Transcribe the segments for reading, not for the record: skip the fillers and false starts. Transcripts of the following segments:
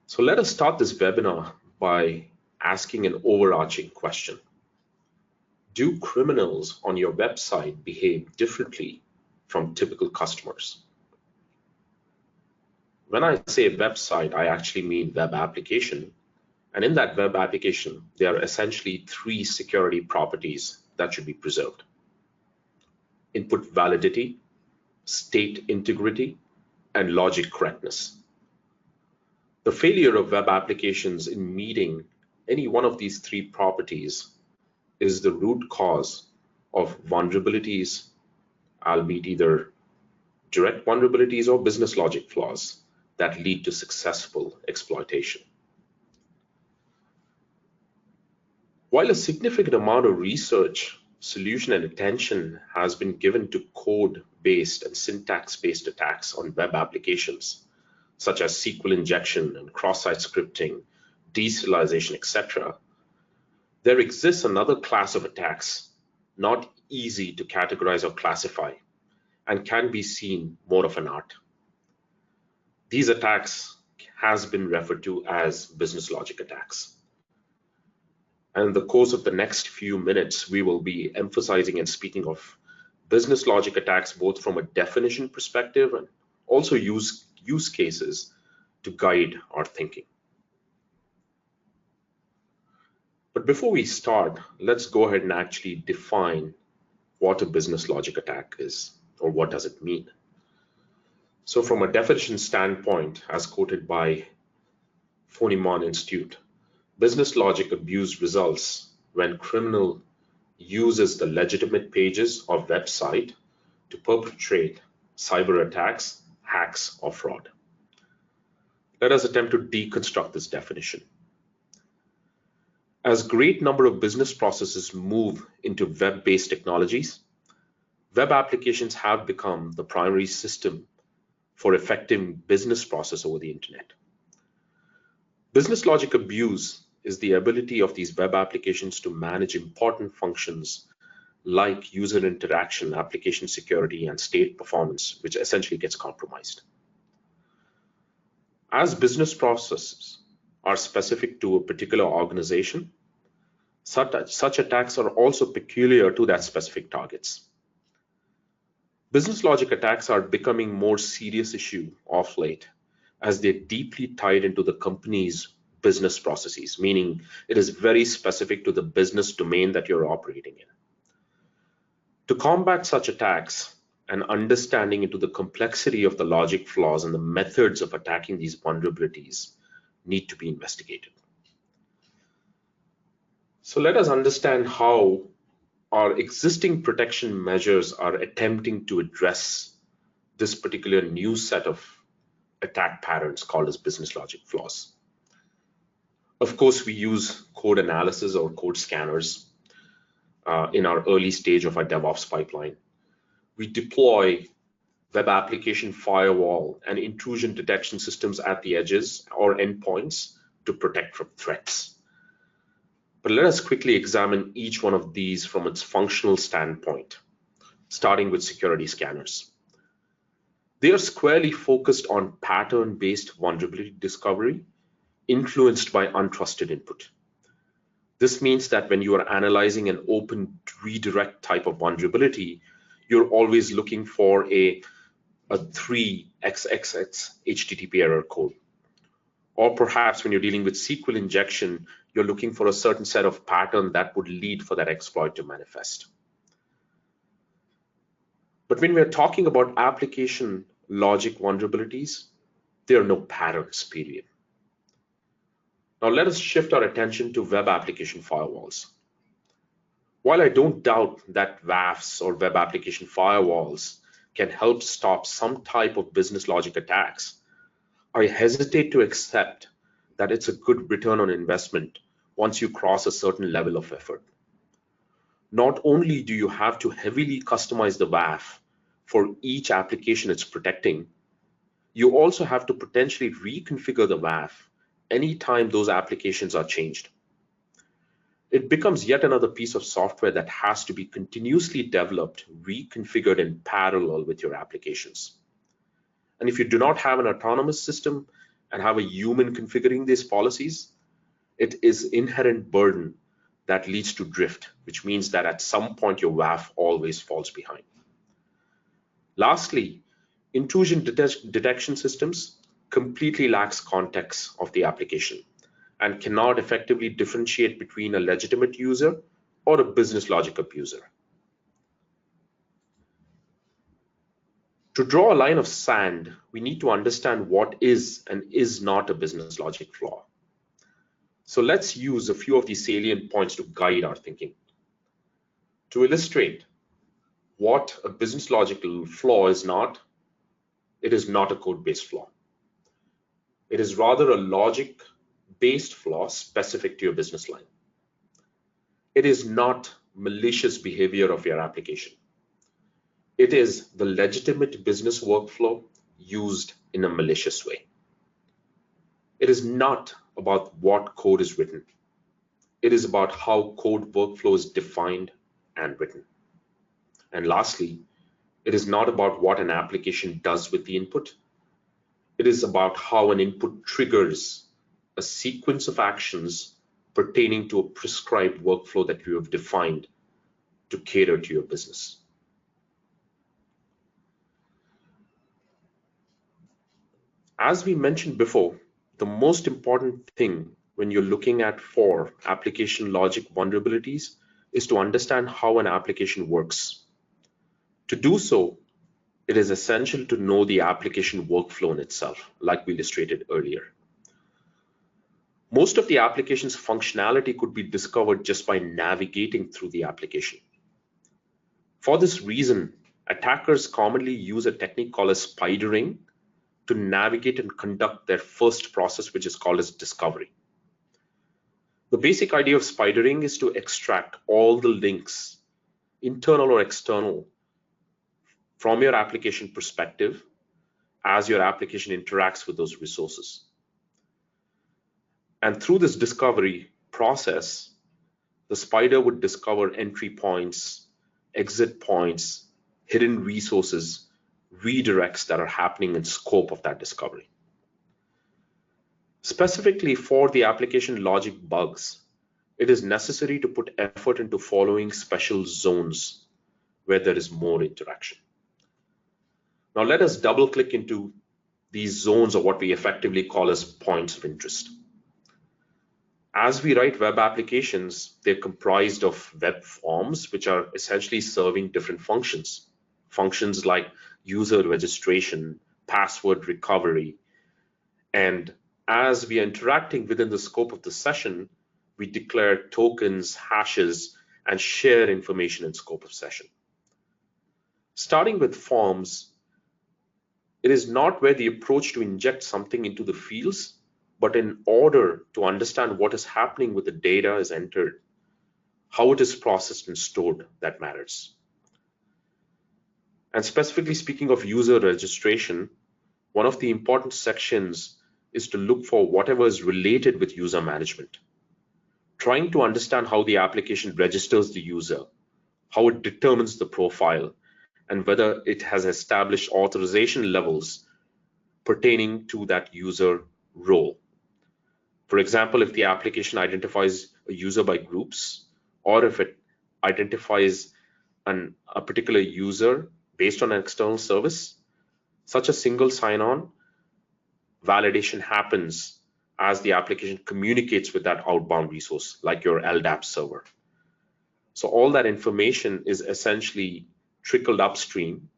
So let us start this webinar by asking an overarching question. Do criminals on your website behave differently from typical customers? When I say website, I actually mean web application. And in that web application, there are essentially three security properties that should be preserved: input validity, state integrity, and logic correctness. The failure of web applications in meeting any one of these three properties is the root cause of vulnerabilities, albeit either direct vulnerabilities or business logic flaws that lead to successful exploitation. While a significant amount of research, solution, and attention has been given to code-based and syntax-based attacks on web applications, such as SQL injection and cross-site scripting, deserialization, etc., there exists another class of attacks not easy to categorize or classify and can be seen more of an art. These attacks has been referred to as business logic attacks. And in the course of the next few minutes, we will be emphasizing and speaking of business logic attacks both from a definition perspective and also use cases to guide our thinking. But before we start, let's go ahead and actually define what a business logic attack is, or what does it mean. So from a definition standpoint, as quoted by Fonneman Institute, business logic abuse results when criminal uses the legitimate pages of website to perpetrate cyber attacks, hacks, or fraud. Let us attempt to deconstruct this definition. As great number of business processes move into web-based technologies, web applications have become the primary system for effective business process over the internet. Business logic abuse is the ability of these web applications to manage important functions like user interaction, application security, and state performance, which essentially gets compromised. As business processes are specific to a particular organization, such attacks are also peculiar to that specific targets. Business logic attacks are becoming more serious issue of late as they're deeply tied into the company's business processes, meaning it is very specific to the business domain that you're operating in. To combat such attacks, an understanding into the complexity of the logic flaws and the methods of attacking these vulnerabilities need to be investigated. So let us understand how our existing protection measures are attempting to address this particular new set of attack patterns called as business logic flaws. Of course, we use code analysis or code scanners in our early stage of our DevOps pipeline. We deploy web application firewall and intrusion detection systems at the edges or endpoints to protect from threats. But let us quickly examine each one of these from its functional standpoint, starting with security scanners. They are squarely focused on pattern-based vulnerability discovery influenced by untrusted input. This means that when you are analyzing an open redirect type of vulnerability, you're always looking for a 3xxx HTTP error code. Or perhaps when you're dealing with SQL injection, you're looking for a certain set of pattern that would lead for that exploit to manifest. But when we're talking about application logic vulnerabilities, there are no patterns, period. Now let us shift our attention to web application firewalls. While I don't doubt that WAFs or web application firewalls can help stop some type of business logic attacks, I hesitate to accept that it's a good return on investment once you cross a certain level of effort. Not only do you have to heavily customize the WAF for each application it's protecting, you also have to potentially reconfigure the WAF anytime those applications are changed. It becomes yet another piece of software that has to be continuously developed, reconfigured in parallel with your applications. And if you do not have an autonomous system and have a human configuring these policies, it is inherent burden that leads to drift, which means that at some point your WAF always falls behind. Lastly, intrusion detection systems completely lacks context of the application and cannot effectively differentiate between a legitimate user or a business logic abuser. To draw a line of sand, we need to understand what is and is not a business logic flaw. So let's use a few of these salient points to guide our thinking. To illustrate what a business logical flaw is not, it is not a code-based flaw. It is rather a logic-based flaw specific to your business line. It is not malicious behavior of your application. It is the legitimate business workflow used in a malicious way. It is not about what code is written. It is about how code workflow is defined and written. And lastly, it is not about what an application does with the input. It is about how an input triggers a sequence of actions pertaining to a prescribed workflow that you have defined to cater to your business. As we mentioned before, the most important thing when you're looking at for application logic vulnerabilities is to understand how an application works. To do so, it is essential to know the application workflow in itself, like we illustrated earlier. Most of the application's functionality could be discovered just by navigating through the application. For this reason, attackers commonly use a technique called as spidering to navigate and conduct their first process, which is called as discovery. The basic idea of spidering is to extract all the links, internal or external, from your application perspective as your application interacts with those resources. And through this discovery process, the spider would discover entry points, exit points, hidden resources, redirects that are happening in scope of that discovery. Specifically for the application logic bugs, it is necessary to put effort into following special zones where there is more interaction. Now let us double click into these zones, or what we effectively call as points of interest. As we write web applications, they're comprised of web forms, which are essentially serving different functions. Functions like user registration, password recovery, and as we are interacting within the scope of the session, we declare tokens, hashes, and share information in scope of session. Starting with forms, it is not where the approach to inject something into the fields, but in order to understand what is happening with the data is entered, how it is processed and stored, that matters. And specifically speaking of user registration, one of the important sections is to look for whatever is related with user management. Trying to understand how the application registers the user, how it determines the profile, and whether it has established authorization levels pertaining to that user role. For example, if the application identifies a user by groups, or if it identifies a particular user based on an external service, such a single sign-on validation happens as the application communicates with that outbound resource, like your LDAP server. So all that information is essentially trickled upstream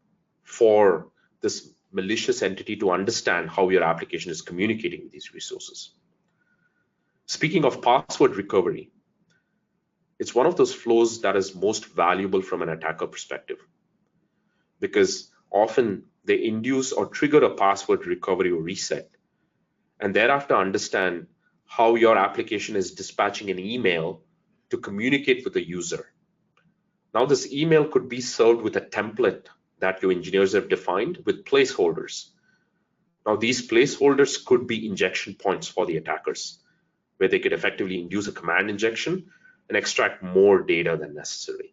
for this malicious entity to understand how your application is communicating with these resources. Speaking of password recovery, it's one of those flows that is most valuable from an attacker perspective, because often they induce or trigger a password recovery or reset, and thereafter understand how your application is dispatching an email to communicate with the user. Now, this email could be served with a template that your engineers have defined with placeholders. Now, these placeholders could be injection points for the attackers, where they could effectively induce a command injection and extract more data than necessary.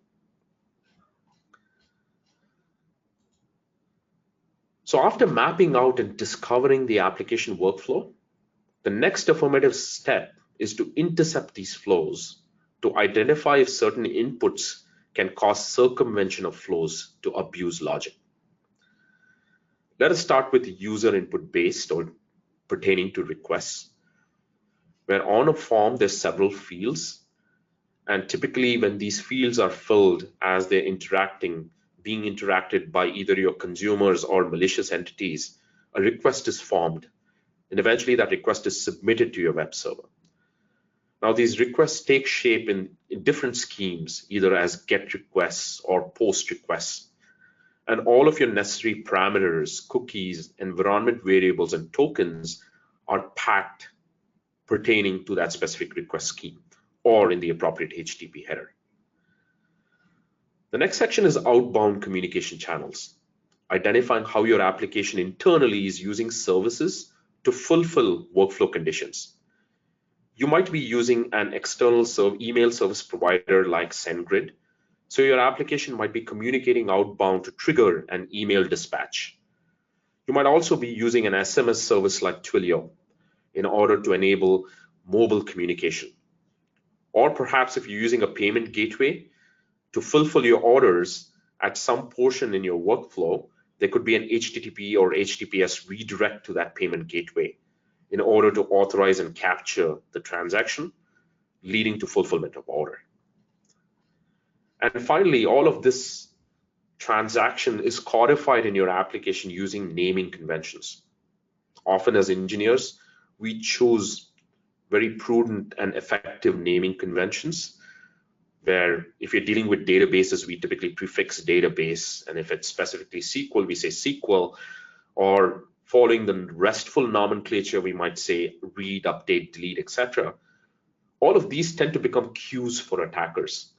So after mapping out and discovering the application workflow, The next affirmative step is to intercept these flows to identify if certain inputs can cause circumvention of flows to abuse logic. Let us start with user input based or pertaining to requests, where on a form there's several fields, and typically when these fields are filled as they're being interacted by either your consumers or malicious entities, a request is formed, and eventually that request is submitted to your web server. Now these requests take shape in different schemes, either as GET requests or POST requests. And all of your necessary parameters, cookies, environment variables, and tokens are packed pertaining to that specific request scheme or in the appropriate HTTP header. The next section is outbound communication channels, identifying how your application internally is using services to fulfill workflow conditions. You might be using an external email service provider like SendGrid, so your application might be communicating outbound to trigger an email dispatch. You might also be using an SMS service like Twilio in order to enable mobile communication. Or perhaps if you're using a payment gateway to fulfill your orders at some portion in your workflow, there could be an HTTP or HTTPS redirect to that payment gateway in order to authorize and capture the transaction, leading to fulfillment of order. And finally, all of this transaction is codified in your application using naming conventions. Often as engineers, we choose very prudent and effective naming conventions, where if you're dealing with databases, we typically prefix database, and if it's specifically SQL, we say SQL, or following the RESTful nomenclature, we might say read, update, delete, etc. All of these tend to become cues for attackers,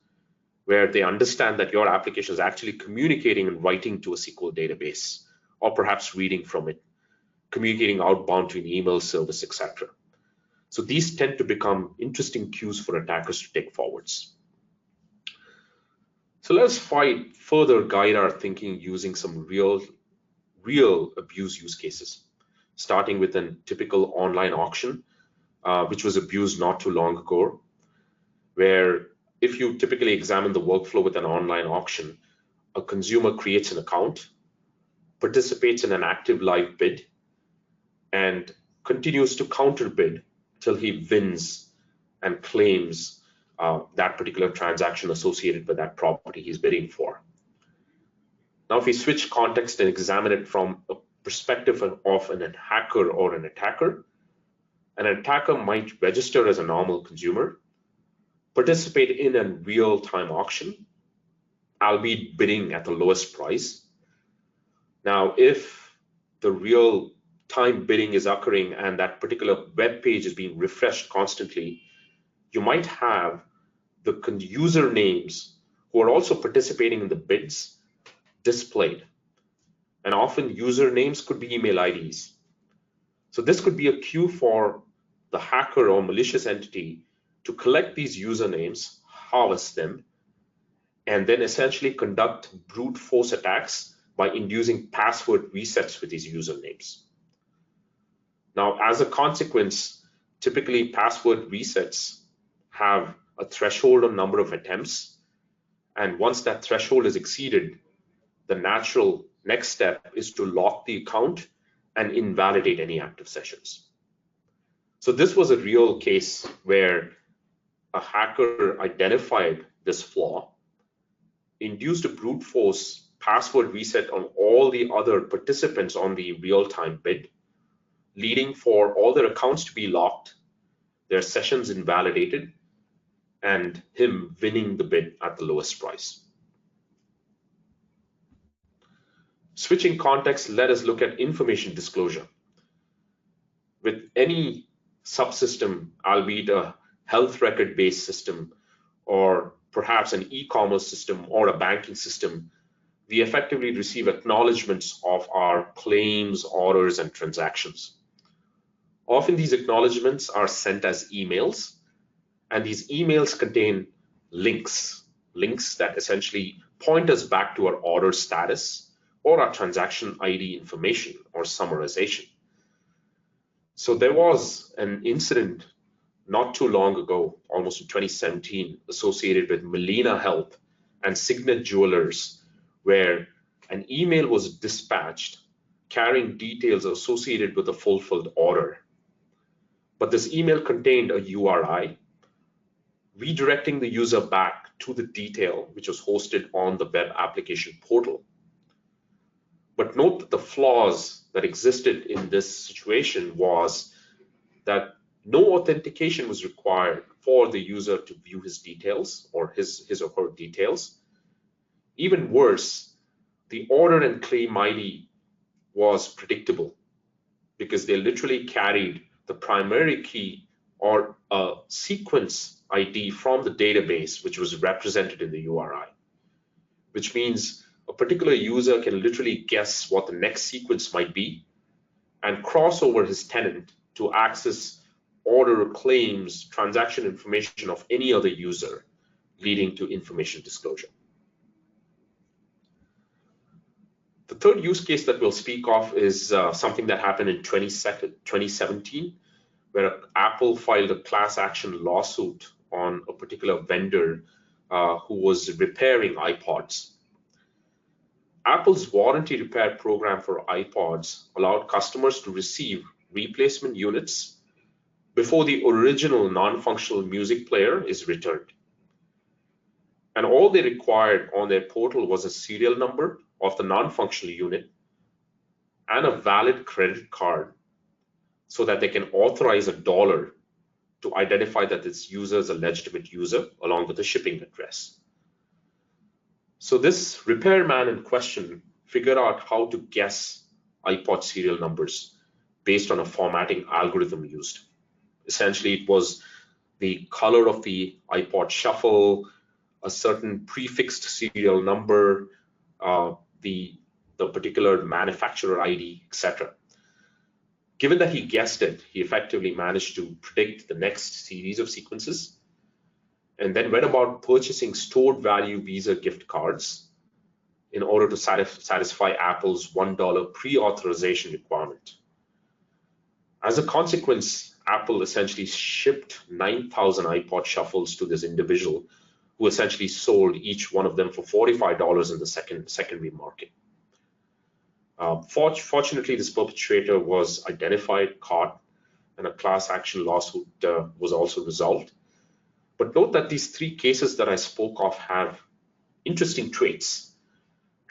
where they understand that your application is actually communicating and writing to a SQL database, or perhaps reading from it, communicating outbound to an email service, etc. So these tend to become interesting cues for attackers to take forwards. So let us further guide our thinking using some real abuse use cases, starting with a typical online auction, which was abused not too long ago, where if you typically examine the workflow with an online auction, a consumer creates an account, participates in an active live bid, and continues to counter bid till he wins and claims that particular transaction associated with that property he's bidding for. Now, if we switch context and examine it from a perspective of an hacker or an attacker might register as a normal consumer, participate in a real-time auction, albeit bidding at the lowest price. Now, if the real-time bidding is occurring and that particular web page is being refreshed constantly, you might have the user names who are also participating in the bids displayed. And often usernames could be email IDs. So this could be a cue for the hacker or malicious entity to collect these usernames, harvest them, and then essentially conduct brute force attacks by inducing password resets with these usernames. Now, as a consequence, typically password resets have a threshold on number of attempts, and once that threshold is exceeded, the natural next step is to lock the account and invalidate any active sessions. So this was a real case where a hacker identified this flaw, induced a brute force password reset on all the other participants on the real-time bid, leading for all their accounts to be locked, their sessions invalidated, and him winning the bid at the lowest price. Switching context, let us look at information disclosure. With any subsystem, albeit a health record-based system, or perhaps an e-commerce system or a banking system, we effectively receive acknowledgements of our claims, orders, and transactions. Often these acknowledgements are sent as emails, and these emails contain links that essentially point us back to our order status or our transaction ID information or summarization. So there was an incident not too long ago, almost in 2017, associated with Molina Health and Signet Jewelers, where an email was dispatched carrying details associated with a fulfilled order. But this email contained a URI redirecting the user back to the detail which was hosted on the web application portal. But note that the flaws that existed in this situation was that no authentication was required for the user to view his details or his or her details. Even worse, the order and claim ID was predictable because they literally carried the primary key or a sequence ID from the database, which was represented in the URI, which means a particular user can literally guess what the next sequence might be and cross over his tenant to access order, claims, transaction information of any other user, leading to information disclosure. The third use case that we'll speak of is something that happened in 2017, where Apple filed a class action lawsuit on a particular vendor who was repairing iPods. Apple's warranty repair program for iPods allowed customers to receive replacement units before the original non-functional music player is returned. And all they required on their portal was a serial number of the non-functional unit and a valid credit card so that they can authorize $1 to identify that this user is a legitimate user along with a shipping address. So this repairman in question figured out how to guess iPod serial numbers based on a formatting algorithm used. Essentially, it was the color of the iPod shuffle, a certain prefixed serial number, the particular manufacturer ID, etc. Given that he guessed it, he effectively managed to predict the next series of sequences and then went about purchasing stored value Visa gift cards in order to satisfy Apple's $1 pre-authorization requirement. As a consequence, Apple essentially shipped 9,000 iPod shuffles to this individual who essentially sold each one of them for $45 in the secondary market. Fortunately, this perpetrator was identified, caught, and a class action lawsuit was also resolved. But note that these three cases that I spoke of have interesting traits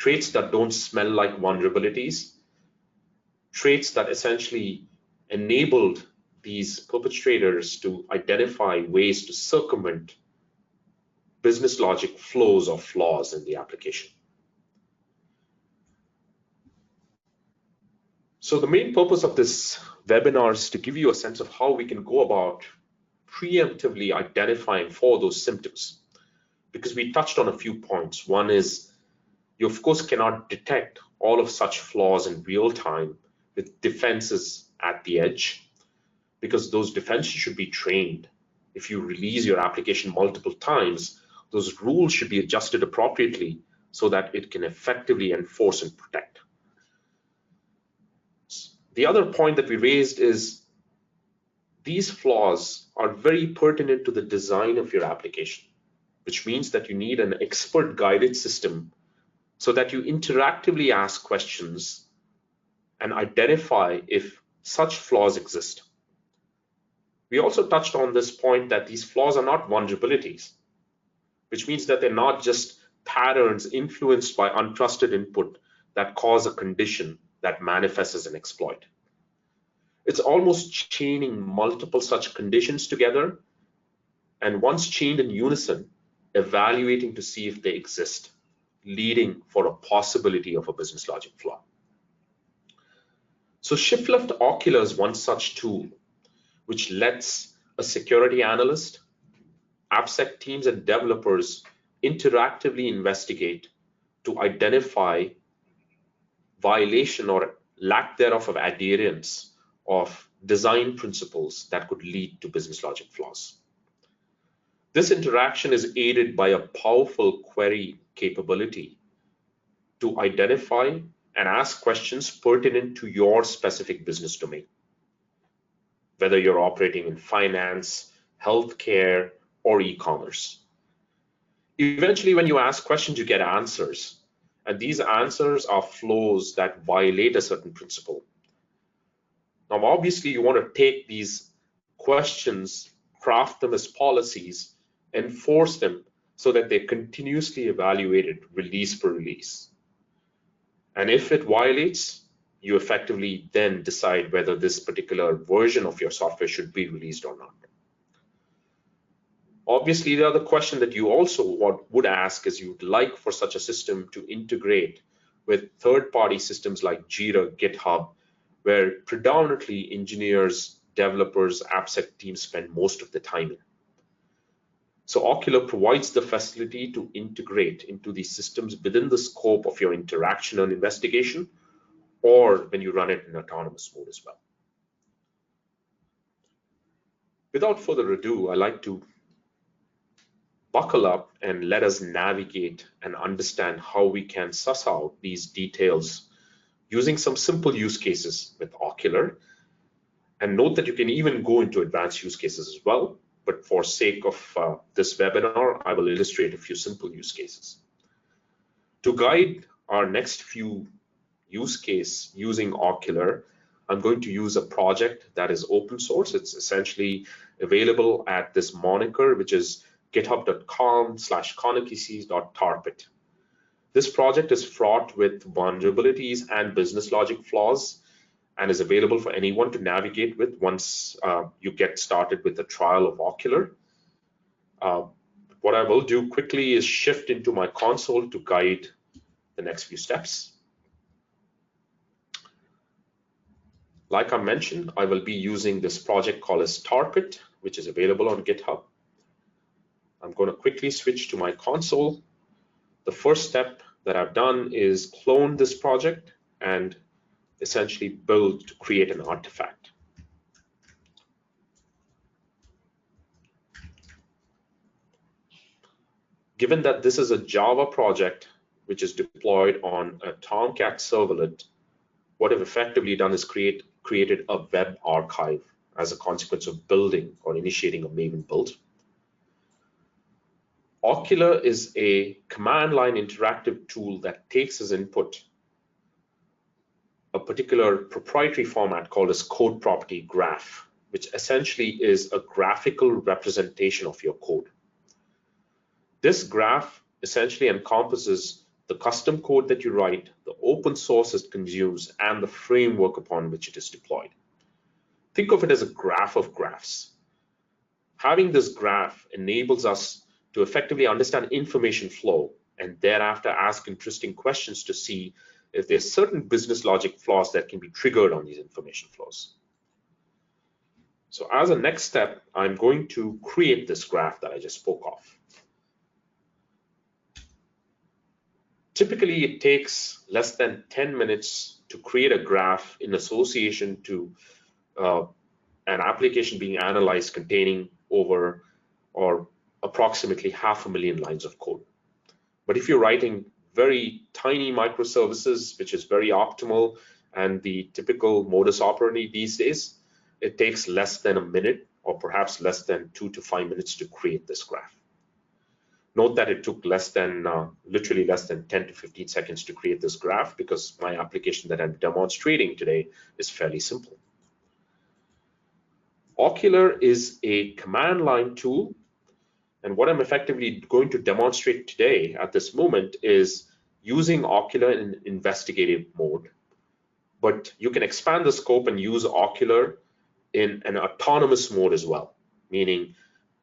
that don't smell like vulnerabilities, traits that essentially enabled these perpetrators to identify ways to circumvent business logic flows or flaws in the application. So the main purpose of this webinar is to give you a sense of how we can go about preemptively identifying for those symptoms, because we touched on a few points. One is you of course cannot detect all of such flaws in real time with defenses at the edge, because those defenses should be trained. If you release your application multiple times, those rules should be adjusted appropriately so that it can effectively enforce and protect. The other point that we raised is these flaws are very pertinent to the design of your application, which means that you need an expert guided system so that you interactively ask questions and identify if such flaws exist. We also touched on this point that these flaws are not vulnerabilities, which means that they're not just patterns influenced by untrusted input that cause a condition that manifests as an exploit. It's almost chaining multiple such conditions together, and once chained in unison, evaluating to see if they exist, leading for a possibility of a business logic flaw. So shift-left Ocula is one such tool which lets a security analyst, AppSec teams, and developers interactively investigate to identify violation or lack thereof of adherence of design principles that could lead to business logic flaws. This interaction is aided by a powerful query capability to identify and ask questions pertinent to your specific business domain. whether you're operating in finance, healthcare, or e-commerce. Eventually, when you ask questions, you get answers. And these answers are flows that violate a certain principle. Now, obviously, you want to take these questions, craft them as policies, enforce them so that they're continuously evaluated release per release. And if it violates, you effectively then decide whether this particular version of your software should be released or not. Obviously, the other question that you also would ask is you'd like for such a system to integrate with third-party systems like Jira, GitHub, where predominantly engineers, developers, AppSec teams spend most of the time in. So Ocula provides the facility to integrate into these systems within the scope of your interaction and investigation, or when you run it in autonomous mode as well. Without further ado, I'd like to buckle up and let us navigate and understand how we can suss out these details using some simple use cases with Ocula. And note that you can even go into advanced use cases as well. But for sake of this webinar, I will illustrate a few simple use cases. To guide our next few use case using Ocula, I'm going to use a project that is open source. It's essentially available at this moniker, which is github.com/connexies.tarpit. This project is fraught with vulnerabilities and business logic flaws and is available for anyone to navigate with once you get started with the trial of Ocula. What I will do quickly is shift into my console to guide the next few steps. Like I mentioned, I will be using this project called as Tarpit, which is available on GitHub. I'm going to quickly switch to my console. The first step that I've done is clone this project and essentially build to create an artifact. Given that this is a Java project which is deployed on a Tomcat servlet, what I've effectively done is created a web archive as a consequence of building or initiating a Maven build. Ocula is a command line interactive tool that takes as input a particular proprietary format called as code property graph, which essentially is a graphical representation of your code. This graph essentially encompasses the custom code that you write, the open source it consumes, and the framework upon which it is deployed. Think of it as a graph of graphs. Having this graph enables us to effectively understand information flow and thereafter ask interesting questions to see if there's certain business logic flaws that can be triggered on these information flows. So as a next step, I'm going to create this graph that I just spoke of. Typically, it takes less than 10 minutes to create a graph in association to an application being analyzed containing over or approximately 500,000 lines of code. But if you're writing very tiny microservices, which is very optimal and the typical modus operandi these days, it takes less than a minute or perhaps less than 2 to 5 minutes to create this graph. Note that it took literally less than 10 to 15 seconds to create this graph because my application that I'm demonstrating today is fairly simple. Ocula is a command line tool, and what I'm effectively going to demonstrate today at this moment is using Ocula in investigative mode. But you can expand the scope and use Ocula in an autonomous mode as well, meaning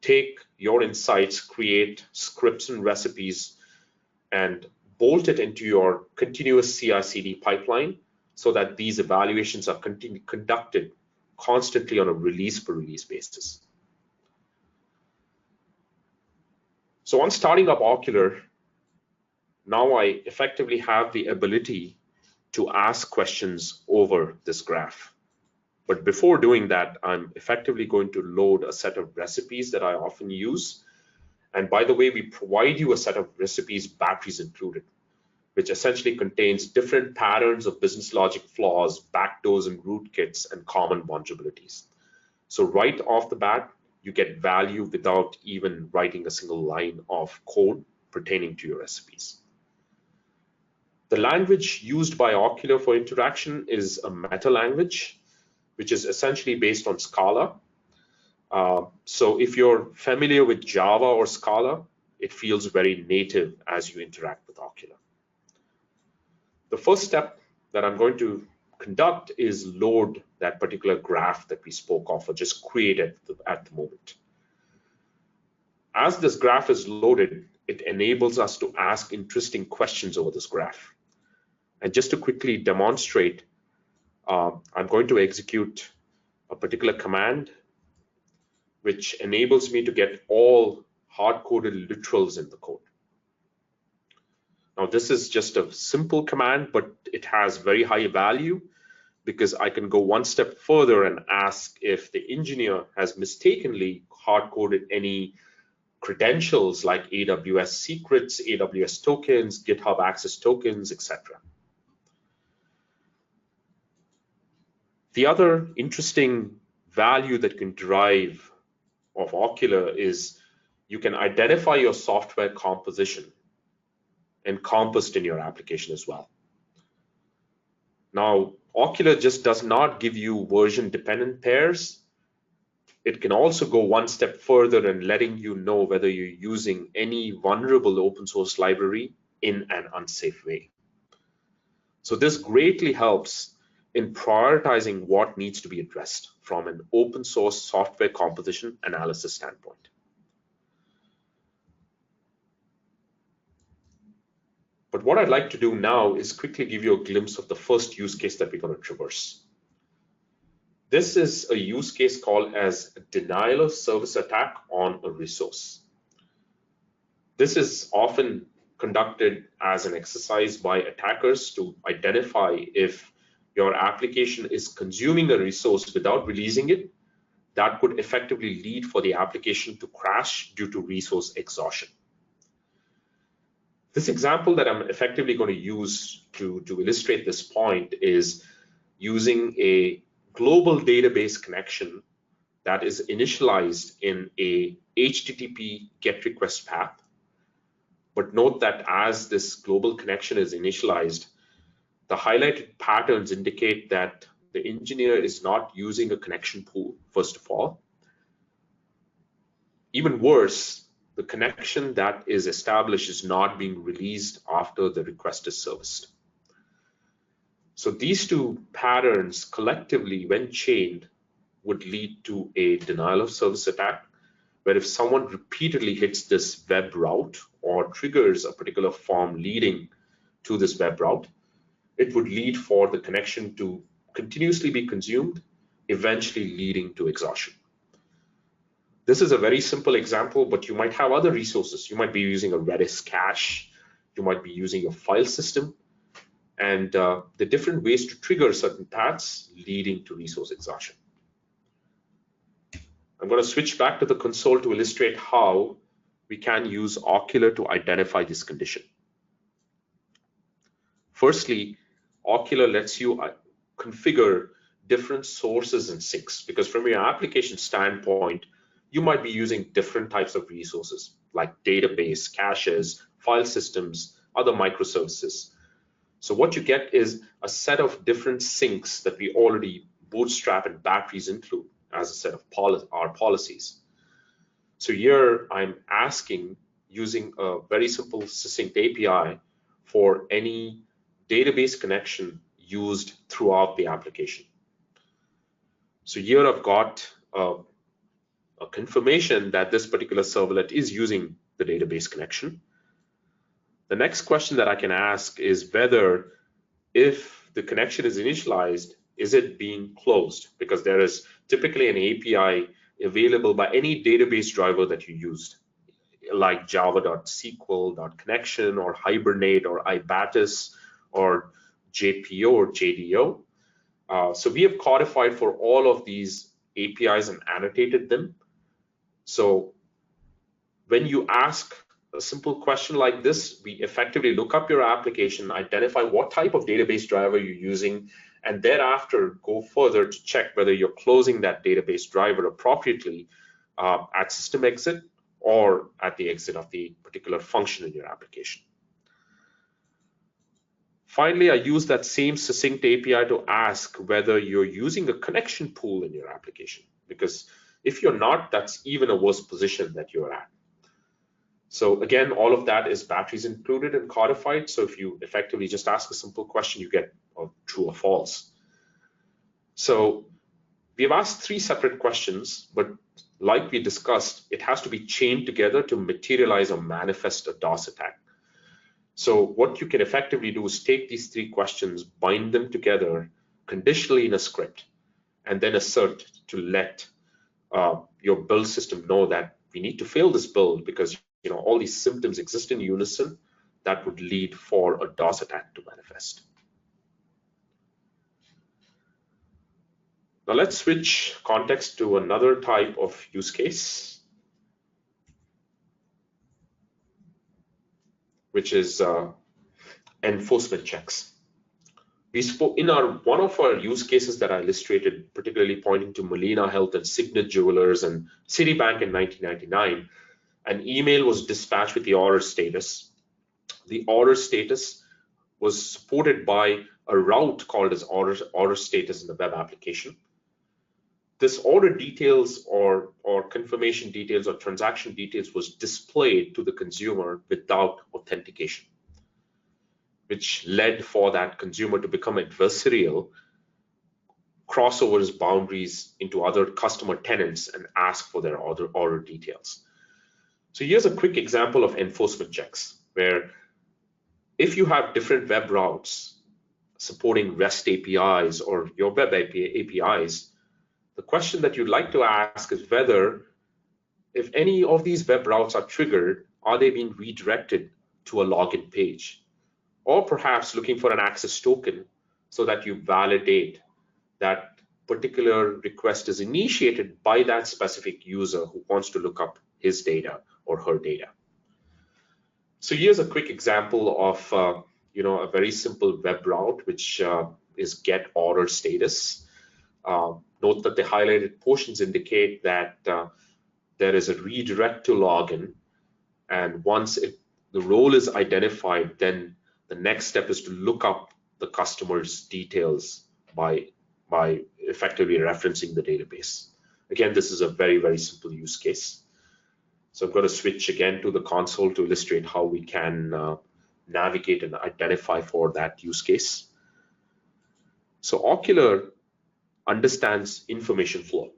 take your insights, create scripts and recipes, and bolt it into your continuous CI/CD pipeline so that these evaluations are conducted constantly on a release per release basis. So on starting up Ocula, now I effectively have the ability to ask questions over this graph. But before doing that, I'm effectively going to load a set of recipes that I often use. And by the way, we provide you a set of recipes, batteries included, which essentially contains different patterns of business logic flaws, backdoors and rootkits, and common vulnerabilities. So right off the bat, you get value without even writing a single line of code pertaining to your recipes. The language used by Ocula for interaction is a meta language, which is essentially based on Scala. So if you're familiar with Java or Scala, it feels very native as you interact with Ocula. The first step that I'm going to conduct is load that particular graph that we spoke of, or just create it at the moment. As this graph is loaded, it enables us to ask interesting questions over this graph. And just to quickly demonstrate, I'm going to execute a particular command which enables me to get all hard-coded literals in the code. Now, this is just a simple command, but it has very high value because I can go one step further and ask if the engineer has mistakenly hard-coded any credentials like AWS secrets, AWS tokens, GitHub access tokens, etc. The other interesting value that can derive of Ocula is you can identify your software composition encompassed in your application as well. Now, Ocula just does not give you version-dependent pairs. It can also go one step further in letting you know whether you're using any vulnerable open source library in an unsafe way. So this greatly helps in prioritizing what needs to be addressed from an open source software composition analysis standpoint. But what I'd like to do now is quickly give you a glimpse of the first use case that we're going to traverse. This is a use case called as a denial of service attack on a resource. This is often conducted as an exercise by attackers to identify if your application is consuming a resource without releasing it. That could effectively lead for the application to crash due to resource exhaustion. This example that I'm effectively going to use to illustrate this point is using a global database connection that is initialized in a HTTP GET request path. But note that as this global connection is initialized, the highlighted patterns indicate that the engineer is not using a connection pool, first of all. Even worse, the connection that is established is not being released after the request is serviced. So these two patterns collectively, when chained, would lead to a denial of service attack, where if someone repeatedly hits this web route or triggers a particular form leading to this web route, it would lead for the connection to continuously be consumed, eventually leading to exhaustion. This is a very simple example, but you might have other resources. You might be using a Redis cache, you might be using a file system, and the different ways to trigger certain paths leading to resource exhaustion. I'm going to switch back to the console to illustrate how we can use Ocula to identify this condition. Firstly, Ocula lets you configure different sources and sinks, because from your application standpoint, you might be using different types of resources like database, caches, file systems, other microservices. So what you get is a set of different sinks that we already bootstrap and batteries include as a set of our policies. So here I'm asking, using a very simple succinct API, for any database connection used throughout the application. So here I've got a confirmation that this particular servlet is using the database connection. The next question that I can ask is whether, if the connection is initialized, is it being closed? Because there is typically an API available by any database driver that you used, like java.sql.connection or Hibernate or Ibatis or JPO or JDO. So we have codified for all of these APIs and annotated them. So when you ask a simple question like this, we effectively look up your application, identify what type of database driver you're using, and thereafter go further to check whether you're closing that database driver appropriately at system exit or at the exit of the particular function in your application. Finally, I use that same succinct API to ask whether you're using a connection pool in your application, because if you're not, that's even a worse position that you're at. So again, all of that is batteries included and codified. So if you effectively just ask a simple question, you get a true or false. So we've asked 3 separate questions, but like we discussed, it has to be chained together to materialize or manifest a DOS attack. So what you can effectively do is take these 3 questions, bind them together conditionally in a script, and then assert to let your build system know that we need to fail this build because all these symptoms exist in unison that would lead for a DOS attack to manifest. Now let's switch context to another type of use case, which is enforcement checks. We spoke in one of our use cases that I illustrated, particularly pointing to Molina Health and Signet Jewelers and Citibank in 1999. An email was dispatched with the order status. The order status was supported by a route called as order status in the web application. This order details or confirmation details or transaction details was displayed to the consumer without authentication, which led for that consumer to become adversarial, cross over his boundaries into other customer tenants and ask for their order details. So here's a quick example of enforcement checks, where if you have different web routes supporting REST APIs or your web APIs, the question that you'd like to ask is whether, if any of these web routes are triggered, are they being redirected to a login page? Or perhaps looking for an access token so that you validate that particular request is initiated by that specific user who wants to look up his data or her data. So here's a quick example of a very simple web route, which is get order status. Note that the highlighted portions indicate that there is a redirect to login, and once the role is identified, then the next step is to look up the customer's details by effectively referencing the database. Again, this is a very, very simple use case. So I'm going to switch again to the console to illustrate how we can navigate and identify for that use case. So Ocula understands information flow.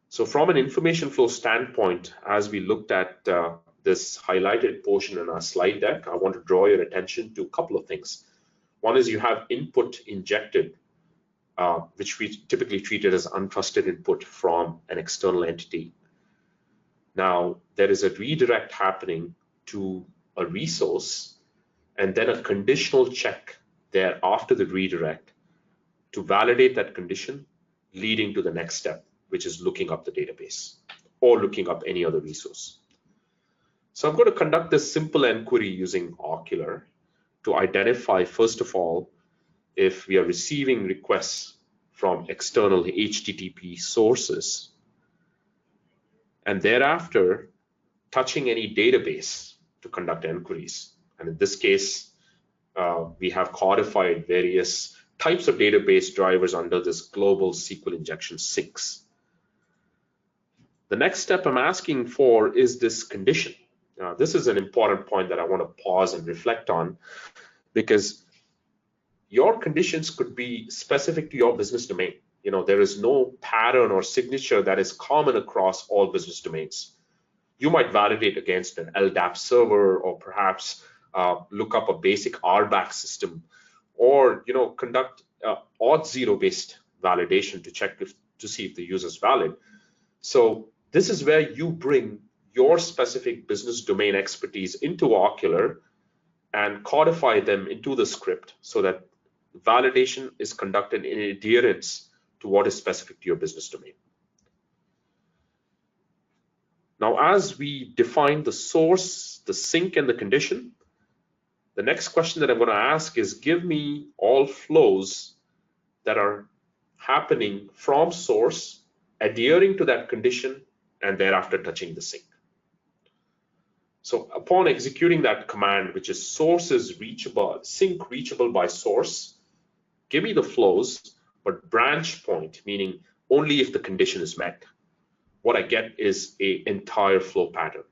So from an information flow standpoint, as we looked at this highlighted portion in our slide deck, I want to draw your attention to a couple of things. One is you have input injected, which we typically treated as untrusted input from an external entity. Now, there is a redirect happening to a resource, and then a conditional check there after the redirect to validate that condition, leading to the next step, which is looking up the database or looking up any other resource. So I'm going to conduct this simple inquiry using Ocula to identify, first of all, if we are receiving requests from external HTTP sources, and thereafter touching any database to conduct inquiries. And in this case, we have codified various types of database drivers under this global SQL injection 6. The next step I'm asking for is this condition. This is an important point that I want to pause and reflect on, because your conditions could be specific to your business domain. There is no pattern or signature that is common across all business domains. You might validate against an LDAP server, or perhaps look up a basic RBAC system, or conduct odd zero based validation to check to see if the user is valid. So this is where you bring your specific business domain expertise into Ocula and codify them into the script so that validation is conducted in adherence to what is specific to your business domain. Now, as we define the source, the sink, and the condition, the next question that I'm going to ask is, give me all flows that are happening from source, adhering to that condition, and thereafter touching the sink. So upon executing that command, which is source is reachable, sink reachable by source, give me the flows, but branch point, meaning only if the condition is met. What I get is an entire flow pattern.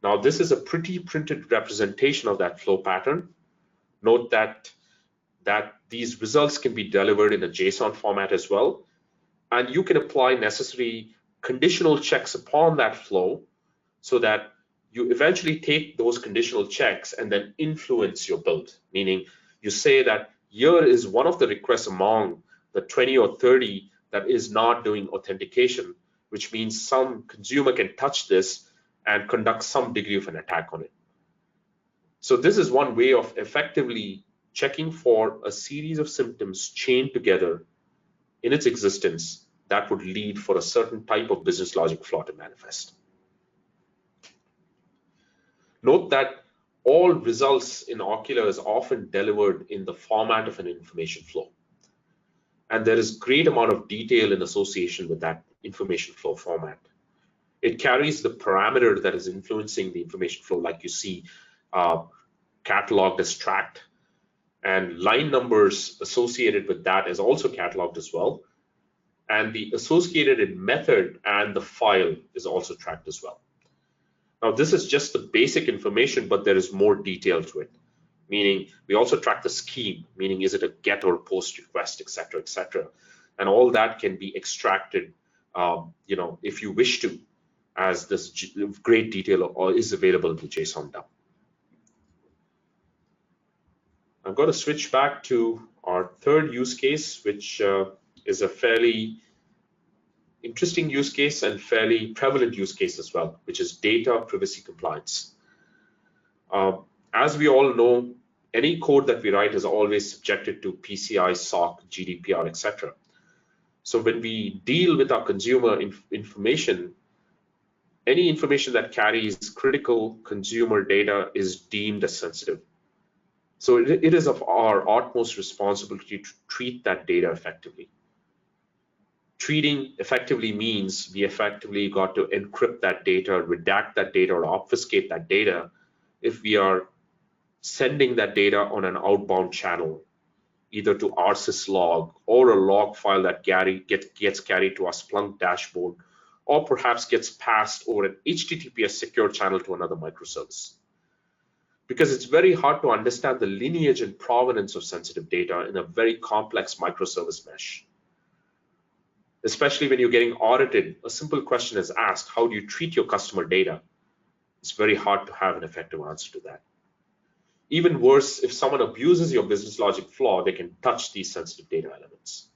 Now, this is a pretty printed representation of that flow pattern. Note that these results can be delivered in a JSON format as well, and you can apply necessary conditional checks upon that flow so that you eventually take those conditional checks and then influence your build, meaning you say that here is one of the requests among the 20 or 30 that is not doing authentication, which means some consumer can touch this and conduct some degree of an attack on it. So this is one way of effectively checking for a series of symptoms chained together in its existence that would lead for a certain type of business logic flaw to manifest. Note that all results in Ocula is often delivered in the format of an information flow. And there is great amount of detail in association with that information flow format. It carries the parameter that is influencing the information flow, like you see cataloged as tracked, and line numbers associated with that is also cataloged as well. And the associated method and the file is also tracked as well. Now, this is just the basic information, but there is more detail to it, meaning we also track the scheme, meaning is it a get or post request, etc., etc. And all that can be extracted, if you wish to, as this great detail is available in the JSON dump. I'm going to switch back to our third use case, which is a fairly interesting use case and fairly prevalent use case as well, which is data privacy compliance. As we all know, any code that we write is always subjected to PCI, SOC, GDPR, etc. So when we deal with our consumer information, any information that carries critical consumer data is deemed as sensitive. So it is of our utmost responsibility to treat that data effectively. Treating effectively means we effectively got to encrypt that data, redact that data, or obfuscate that data if we are sending that data on an outbound channel, either to our syslog or a log file that gets carried to our Splunk dashboard, or perhaps gets passed over an HTTPS secure channel to another microservice. Because it's very hard to understand the lineage and provenance of sensitive data in a very complex microservice mesh. Especially when you're getting audited, a simple question is asked, how do you treat your customer data? It's very hard to have an effective answer to that. Even worse, if someone abuses your business logic flaw, they can touch these sensitive data elements.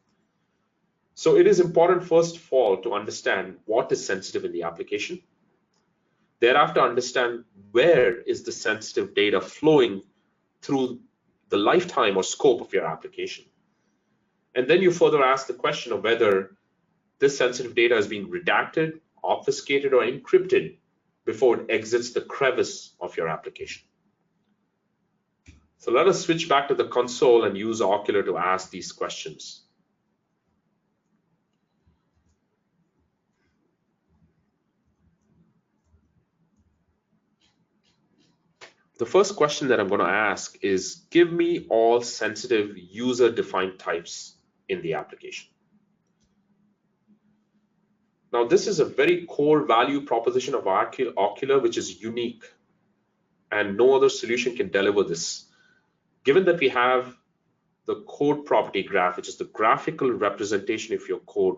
So it is important, first of all, to understand what is sensitive in the application. Thereafter, understand where is the sensitive data flowing through the lifetime or scope of your application. And then you further ask the question of whether this sensitive data is being redacted, obfuscated, or encrypted before it exits the crevice of your application. So let us switch back to the console and use Ocula to ask these questions. The first question that I'm going to ask is, give me all sensitive user-defined types in the application. Now, this is a very core value proposition of Ocula, which is unique, and no other solution can deliver this. Given that we have the code property graph, which is the graphical representation of your code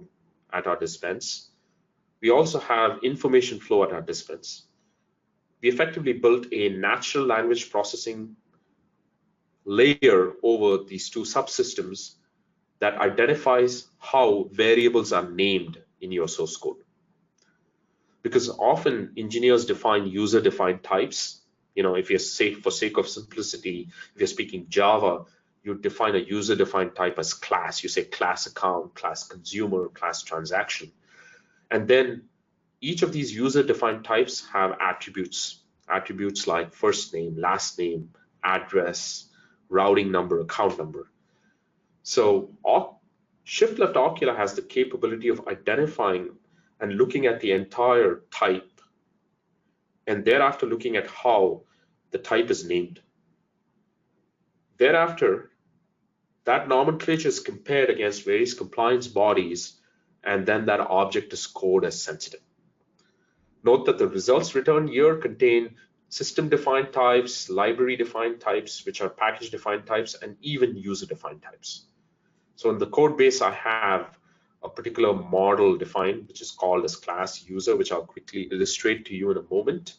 at our dispense, we also have information flow at our dispense. We effectively built a natural language processing layer over these two subsystems that identifies how variables are named in your source code. Because often engineers define user-defined types. If you're for sake of simplicity, if you're speaking Java, you define a user-defined type as class. You say class account, class consumer, class transaction. And then each of these user-defined types have attributes like first name, last name, address, routing number, account number. So shift left Ocula has the capability of identifying and looking at the entire type, and thereafter looking at how the type is named. Thereafter, that nomenclature is compared against various compliance bodies, and then that object is scored as sensitive. Note that the results returned here contain system-defined types, library-defined types, which are package-defined types, and even user-defined types. So in the code base, I have a particular model defined, which is called as class user, which I'll quickly illustrate to you in a moment.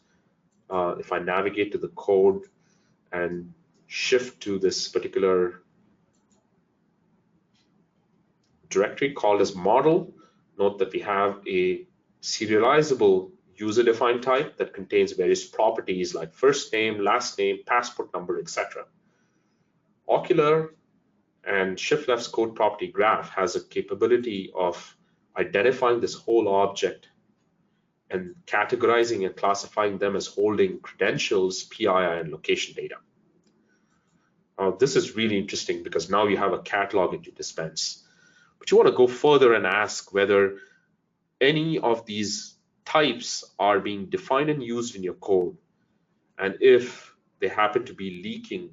If I navigate to the code and shift to this particular directory called as model, note that we have a serializable user-defined type that contains various properties like first name, last name, passport number, etc. Ocula and shift left's code property graph has a capability of identifying this whole object and categorizing and classifying them as holding credentials, PII, and location data. This is really interesting because now you have a catalog at your dispense. But you want to go further and ask whether any of these types are being defined and used in your code, and if they happen to be leaking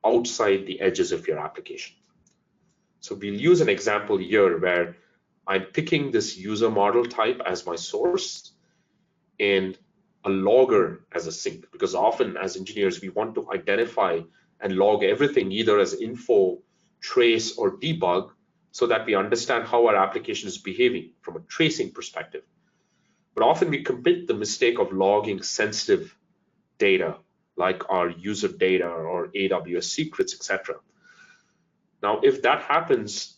outside the edges of your application. So we'll use an example here where I'm picking this user model type as my source and a logger as a sink, because often as engineers, we want to identify and log everything either as info, trace, or debug so that we understand how our application is behaving from a tracing perspective. But often we commit the mistake of logging sensitive data like our user data or AWS secrets, etc. Now, if that happens,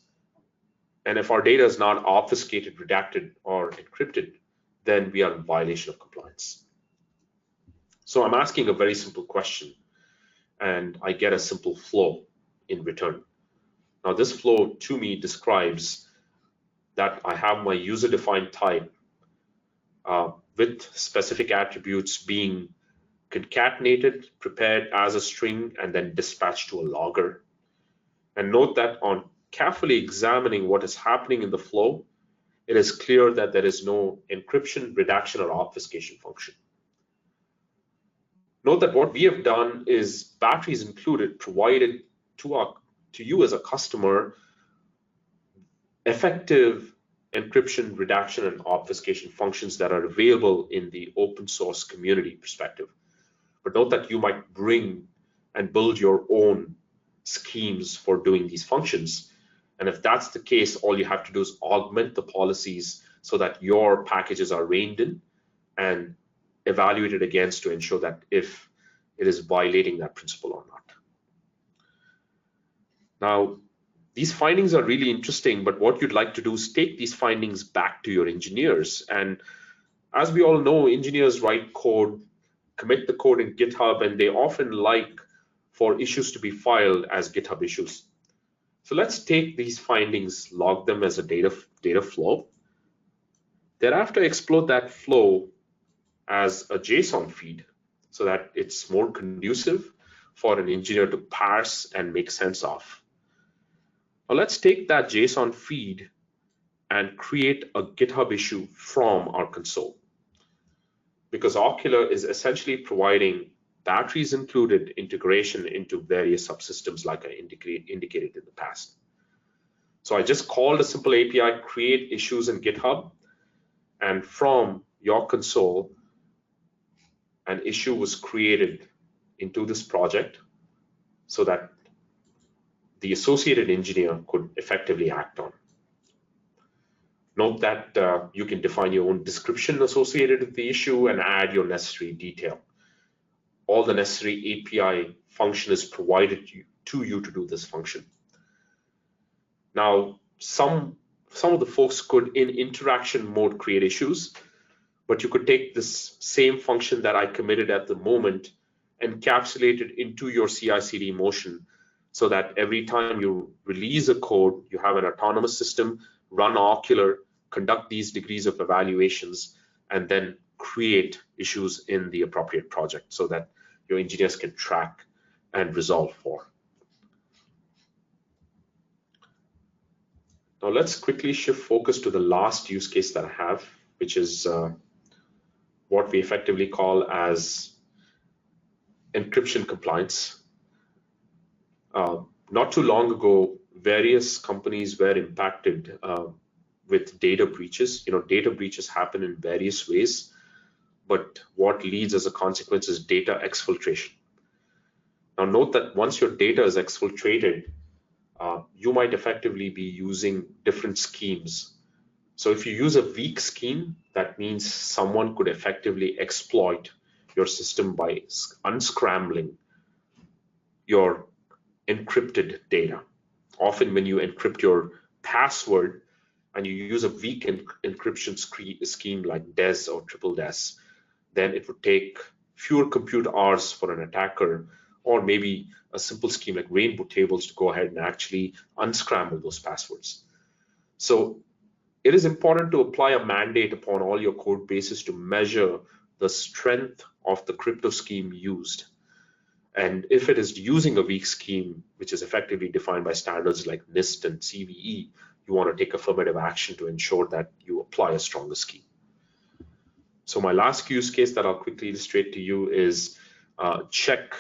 and if our data is not obfuscated, redacted, or encrypted, then we are in violation of compliance. So I'm asking a very simple question, and I get a simple flow in return. Now, this flow to me describes that I have my user-defined type with specific attributes being concatenated, prepared as a string, and then dispatched to a logger. And note that on carefully examining what is happening in the flow, it is clear that there is no encryption, redaction, or obfuscation function. Note that what we have done is batteries included provided to you as a customer effective encryption, redaction, and obfuscation functions that are available in the open source community perspective. But note that you might bring and build your own schemes for doing these functions. And if that's the case, all you have to do is augment the policies so that your packages are reined in and evaluated against to ensure that if it is violating that principle or not. Now, these findings are really interesting, but what you'd like to do is take these findings back to your engineers. And as we all know, engineers write code, commit the code in GitHub, and they often like for issues to be filed as GitHub issues. So let's take these findings, log them as a data flow. Thereafter, explode that flow as a JSON feed so that it's more conducive for an engineer to parse and make sense of. Now let's take that JSON feed and create a GitHub issue from our console, because Ocula is essentially providing batteries included integration into various subsystems like I indicated in the past. So I just called a simple API, create issues in GitHub, and from your console, an issue was created into this project so that the associated engineer could effectively act on. Note that you can define your own description associated with the issue and add your necessary detail. All the necessary API function is provided to you to do this function. Now, some of the folks could in interaction mode create issues, but you could take this same function that I committed at the moment, encapsulate it into your CI/CD motion so that every time you release a code, you have an autonomous system, run Ocula, conduct these degrees of evaluations, and then create issues in the appropriate project so that your engineers can track and resolve for. Now let's quickly shift focus to the last use case that I have, which is what we effectively call as encryption compliance. Not too long ago, various companies were impacted with data breaches. Data breaches happen in various ways, but what leads as a consequence is data exfiltration. Now note that once your data is exfiltrated, you might effectively be using different schemes. So if you use a weak scheme, that means someone could effectively exploit your system by unscrambling your encrypted data. Often when you encrypt your password and you use a weak encryption scheme like DES or triple DES, then it would take fewer compute hours for an attacker, or maybe a simple scheme like rainbow tables to go ahead and actually unscramble those passwords. So it is important to apply a mandate upon all your code bases to measure the strength of the crypto scheme used. And if it is using a weak scheme, which is effectively defined by standards like NIST and CVE, you want to take affirmative action to ensure that you apply a stronger scheme. So my last use case that I'll quickly illustrate to you is check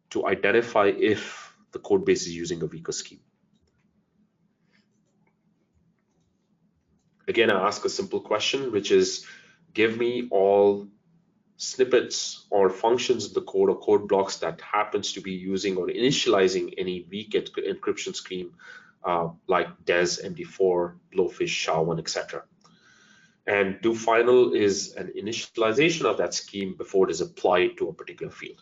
to identify if the code base is using a weaker scheme. Again, I ask a simple question, which is, give me all snippets or functions in the code or code blocks that happens to be using or initializing any weak encryption scheme like DES, MD4, Blowfish, SHA-1, etc. And do final is an initialization of that scheme before it is applied to a particular field.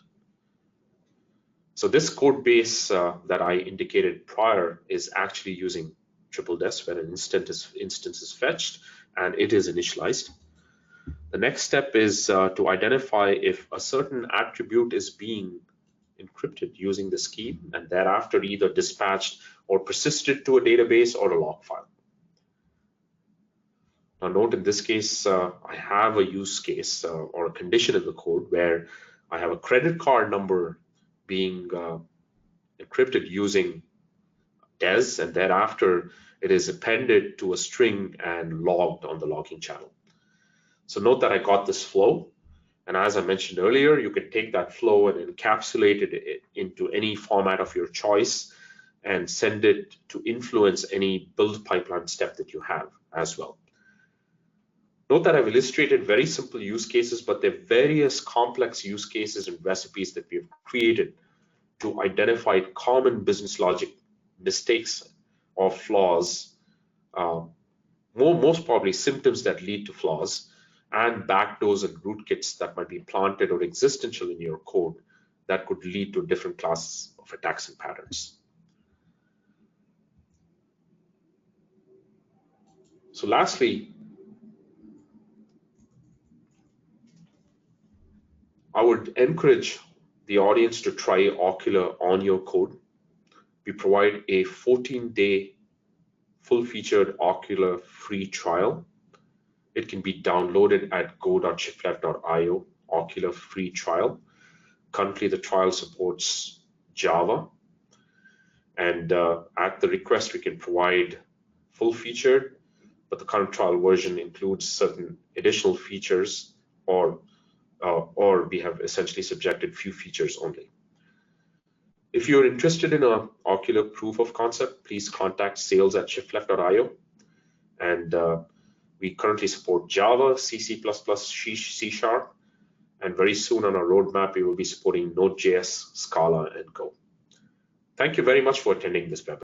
So this code base that I indicated prior is actually using triple DES, where an instance is fetched and it is initialized. The next step is to identify if a certain attribute is being encrypted using the scheme, and thereafter either dispatched or persisted to a database or a log file. Now note in this case, I have a use case or a condition in the code where I have a credit card number being encrypted using DES, and thereafter it is appended to a string and logged on the logging channel. So note that I got this flow, and as I mentioned earlier, you can take that flow and encapsulate it into any format of your choice and send it to influence any build pipeline step that you have as well. Note that I've illustrated very simple use cases, but there are various complex use cases and recipes that we have created to identify common business logic mistakes or flaws, most probably symptoms that lead to flaws, and backdoors and rootkits that might be planted or existential in your code that could lead to different classes of attacks and patterns. So lastly, I would encourage the audience to try Ocula on your code. We provide a 14-day full-featured Ocula free trial. It can be downloaded at go.shipleft.io, Ocula free trial. Currently, the trial supports Java. And at the request, we can provide full-featured, but the current trial version includes certain additional features, or we have essentially subjected few features only. If you're interested in a Ocula proof of concept, please contact sales@shipleft.io. And we currently support Java, C++, C#, and very soon on our roadmap, we will be supporting Node.js, Scala, and Go. Thank you very much for attending this webinar.